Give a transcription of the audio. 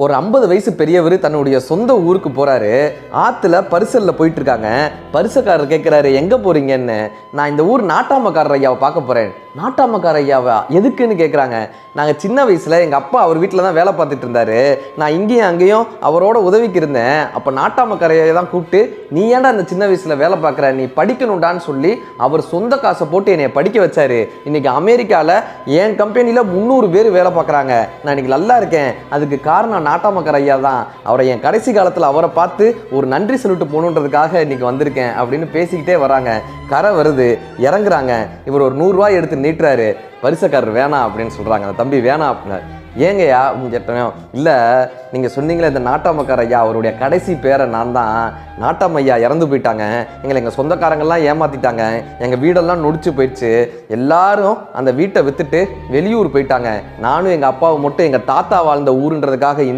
ஒரு 50 வயசு பெரியவர் தன்னுடைய சொந்த ஊருக்கு போறாரு. ஆத்துல பரிசல்ல போயிட்டு இருக்காங்க. பரிசக்காரர் கேட்கிறாரு, எங்க போறீங்கன்னு. நான் இந்த ஊர் நாட்டாமக்காரர் ஐயாவை பார்க்க போறேன். நாட்டாமக்கார ஐயாவா எதுக்குன்னு கேட்குறாங்க. நாங்கள் சின்ன வயசில் எங்கள் அப்பா அவர் வீட்டில் தான் வேலை பார்த்துட்டு இருந்தாரு. நான் இங்கேயும் அங்கேயும் அவரோட உதவிக்கு இருந்தேன். அப்போ நாட்டாமக்கார ஐயா தான் கூப்பிட்டு, நீ ஏன்டா இந்த சின்ன வயசில் வேலை பார்க்குற, நீ படிக்கணும்டான்னு சொல்லி அவர் சொந்த காசை போட்டு என்னை படிக்க வச்சாரு. இன்னைக்கு அமெரிக்காவில் என் கம்பெனியில் 300 பேர் வேலை பார்க்குறாங்க. நான் இன்னைக்கு நல்லா இருக்கேன். அதுக்கு காரணம் நாட்டாமக்கார ஐயா தான். அவரை என் கடைசி காலத்தில் அவரை பார்த்து ஒரு நன்றி சொல்லிட்டு போகணுன்றதுக்காக இன்னைக்கு வந்திருக்கேன் அப்படின்னு பேசிக்கிட்டே வராங்க. கரை வருது, இறங்குறாங்க. இவர் ஒரு 100 ரூபாய் எடுத்து நீட்டுறாரு. பரிசக்காரர் வேணாம் அப்படின்னு சொல்கிறாங்க. அந்த தம்பி வேணாம் அப்படின்னாரு. ஏங்கய்யா அப்படின்னு கேட்டோம். இல்லை, நீங்கள் சொன்னீங்களே இந்த நாட்டாமக்கார ஐயா, அவருடைய கடைசி பேரை நான் தான். நாட்டாம ஐயா இறந்து போயிட்டாங்க. எங்கள் சொந்தக்காரங்கள்லாம் ஏமாற்றிட்டாங்க. எங்கள் வீடெல்லாம் நொடிச்சு போயிடுச்சு. எல்லாரும் அந்த வீட்டை விற்றுட்டு வெளியூர் போயிட்டாங்க. நானும் எங்கள் அப்பாவை மட்டும் எங்கள் தாத்தா வாழ்ந்த ஊருன்றதுக்காக